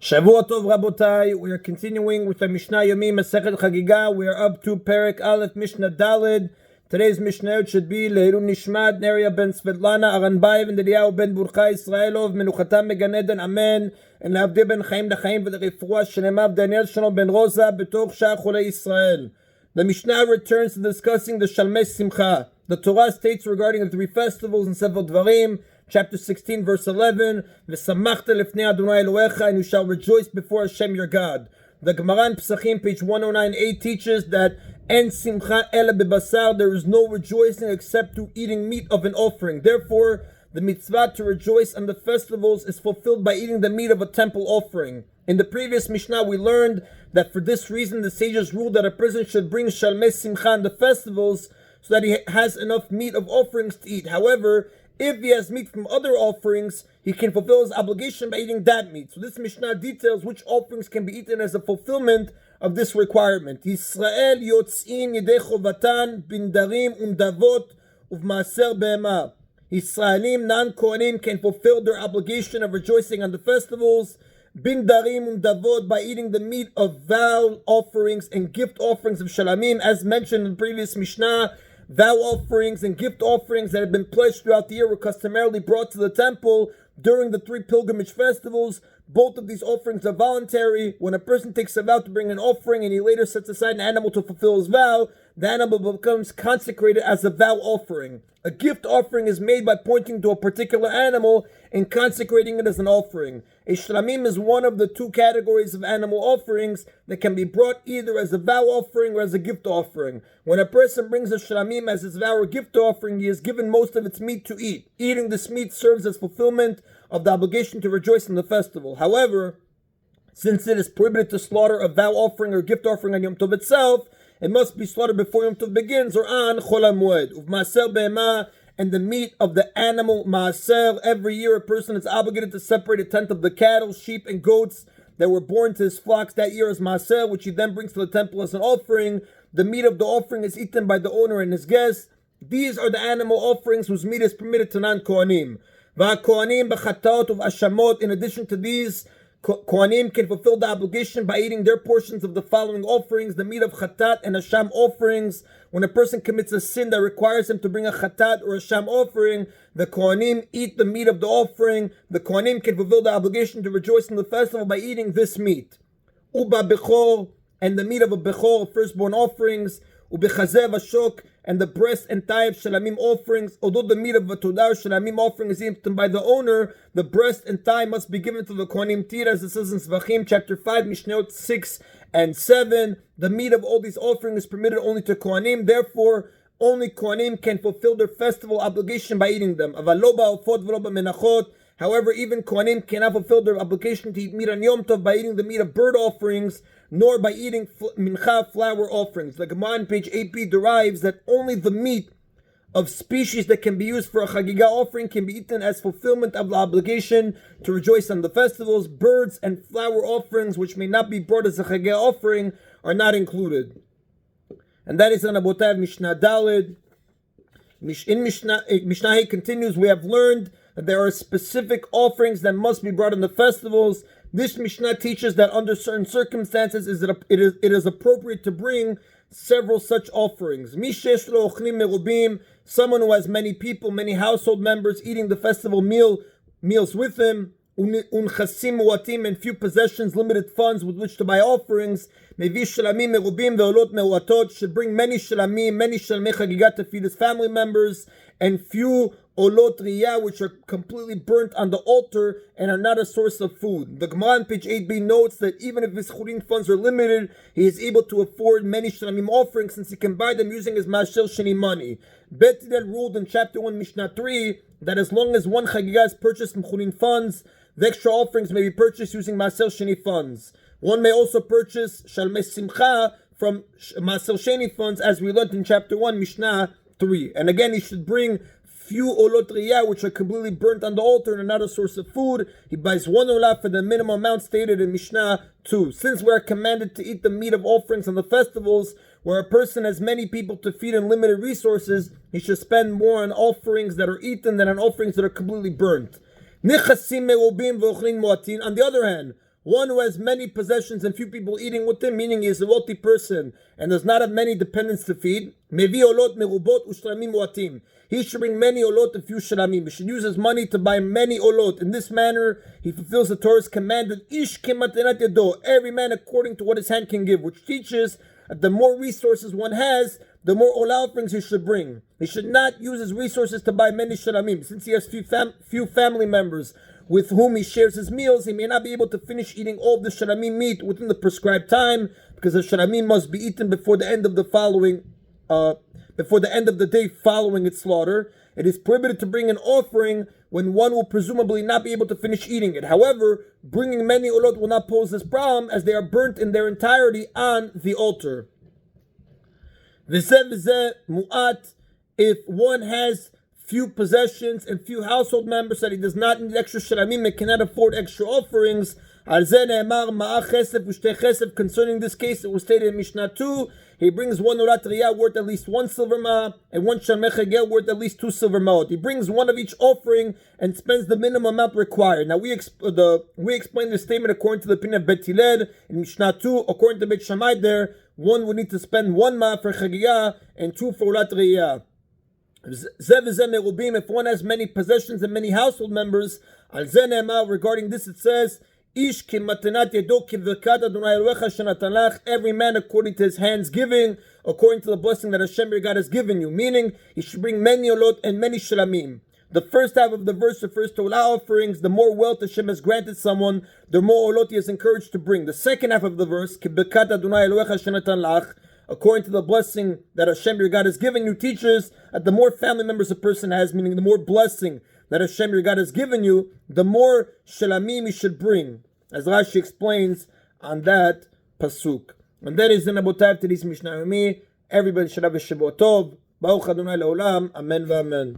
Shavua Tov Rabotai, we are continuing with the Mishna Yomi, Masechet Chagigah. We are up to Perek Aleph, Mishnah Daled. Today's Mishnah should be Leilu Nishmat, Neria ben Svetlana, Aranbayev, and Eliyahu ben Burcha, Israelov, Menuchatam Megan Eden, Amen, and Leavdi ben Chaim Dachaim, V'derifua, Shenemav Daniel Shalom ben Rosa, Betoch Shah Chulei Israel. The Mishnah returns to discussing the Shalmei Simcha. The Torah states regarding the three festivals in Sefer Dvarim, chapter 16, verse 11, V'samachta lefnei Adonai Elohecha, and you shall rejoice before Hashem your God. The Gemara in Pesachim, page 109a, teaches that En simcha ela bebasar, there is no rejoicing except through eating meat of an offering. Therefore, the mitzvah to rejoice on the festivals is fulfilled by eating the meat of a temple offering. In the previous Mishnah, we learned that for this reason, the sages ruled that a person should bring Shalmei Simcha on the festivals so that he has enough meat of offerings to eat. However, if he has meat from other offerings, he can fulfill his obligation by eating that meat. So this Mishnah details which offerings can be eaten as a fulfillment of this requirement. Yisrael yotzim yedei chovatan bindarim umdavot uvmaaser be'ema. Israelim non-Kohanim can fulfill their obligation of rejoicing on the festivals, bindarim umdavot, by eating the meat of vow offerings and gift offerings of shalamim, as mentioned in the previous Mishnah. Vow offerings and gift offerings that have been pledged throughout the year were customarily brought to the temple during the three pilgrimage festivals. Both of these offerings are voluntary. When a person takes a vow to bring an offering and he later sets aside an animal to fulfill his vow, the animal becomes consecrated as a vow offering. A gift offering is made by pointing to a particular animal and consecrating it as an offering. A shlamim is one of the two categories of animal offerings that can be brought either as a vow offering or as a gift offering. When a person brings a shlamim as his vow or gift offering, he is given most of its meat to eat. Eating this meat serves as fulfillment of the obligation to rejoice in the festival. However, since it is prohibited to slaughter a vow offering or gift offering on Yom Tov itself, it must be slaughtered before Yom Tov begins or on Chol Moed. Uvmaaser be'ema, and the meat of the animal maaser. Every year a person is obligated to separate a tenth of the cattle, sheep, and goats that were born to his flocks that year as maaser, which he then brings to the temple as an offering. The meat of the offering is eaten by the owner and his guests. These are the animal offerings whose meat is permitted to non-Kohanim. V'ha-Kohanim b'chataot uv'ashamot. In addition to these, Kohanim can fulfill the obligation by eating their portions of the following offerings: the meat of chatat and asham offerings. When a person commits a sin that requires him to bring a chatat or a sham offering, the Kohanim eat the meat of the offering. The Kohanim can fulfill the obligation to rejoice in the festival by eating this meat. Uba bechor, and the meat of a bechor, firstborn offerings. Ubechazev ashok, and the breast and thigh of shalamim offerings. Although the meat of a todah or shalamim offering is eaten by the owner, the breast and thigh must be given to the Kohanim tir, as it says in Zvachim chapter 5, Mishnayot 6 and 7. The meat of all these offerings is permitted only to Kohanim. Therefore, only Kohanim can fulfill their festival obligation by eating them. Avaloba ofot v'loba menachot. However, even Kohanim cannot fulfill their obligation to eat meat on Yom Tov by eating the meat of bird offerings, nor by eating mincha, flour offerings. The Gemara on page 8b derives that only the meat of species that can be used for a Chagigah offering can be eaten as fulfillment of the obligation to rejoice on the festivals. Birds and flour offerings, which may not be brought as a Chagigah offering, are not included. And that is on Abotav Mishnah Daled. In Mishnah continues, we have learned that there are specific offerings that must be brought in the festivals. This Mishnah teaches that under certain circumstances it is appropriate to bring several such offerings. Someone who has many people, many household members eating the festival meals with him, and few possessions, limited funds with which to buy offerings, should bring many shalamim, many shalamei chagigah to feed his family members, and few olot riyah, which are completely burnt on the altar and are not a source of food. The Gemara on page 8b notes that even if his churin funds are limited, he is able to afford many shalamim offerings since he can buy them using his mashel sheni money. Bet Hillel ruled in chapter 1, Mishnah 3, that as long as one chagigah is purchased from churin funds, the extra offerings may be purchased using Maaser Sheni funds. One may also purchase Shalmei Simcha from Maaser Sheni funds, as we learned in chapter 1, Mishnah 3. And again, he should bring few olot riyah, which are completely burnt on the altar and are not a source of food. He buys one olah for the minimum amount stated in Mishnah 2. Since we are commanded to eat the meat of offerings on the festivals, where a person has many people to feed and limited resources, he should spend more on offerings that are eaten than on offerings that are completely burnt. On the other hand, One who has many possessions and few people eating with him, meaning he is a wealthy person and does not have many dependents to feed, mevi olot merubot ushlamim muatim. He should bring many olot and few shlamim. He should use his money to buy many olot. In this manner, he fulfills the Torah's command that ish kematenat yado, every man according to what his hand can give, which teaches that the more resources one has, the more olah offerings he should bring. He should not use his resources to buy many shlamim. Since he has few family members with whom he shares his meals, he may not be able to finish eating all of the shlamim meat within the prescribed time, because the shlamim must be eaten before the end of the day following its slaughter. It is prohibited to bring an offering when one will presumably not be able to finish eating it. However, bringing many olot will not pose this problem, as they are burnt in their entirety on the altar. Mu'at, if one has few possessions and few household members that he does not need extra shlamim and cannot afford extra offerings, concerning this case, it was stated in Mishnah 2, he brings one urat riyah worth at least 1 silver ma, and 1 shalmei chagigah worth at least 2 silver ma'ot. He brings one of each offering and spends the minimum amount required. Now we explain the statement according to the opinion of Bet Hillel in Mishnah 2. According to Bet Shammai, there one would need to spend 1 ma for chagigah and 2 for urat riyah. If one has many possessions and many household members, regarding this it says, every man according to his hands giving, according to the blessing that Hashem your God has given you. Meaning, he should bring many olot and many shlamim. The first half of the verse refers to olah offerings. The more wealth Hashem has granted someone, the more olot he is encouraged to bring. The second half of the verse, according to the blessing that Hashem your God has given you, teaches that the more family members a person has, meaning the more blessing that Hashem your God has given you, the more shlamim you should bring, as Rashi explains on that pasuk. And that is the Nabotav today's Mishna Yomi. Everybody should have a Shabbat Tov. Baruch Adonai Leolam. Amen v'amen.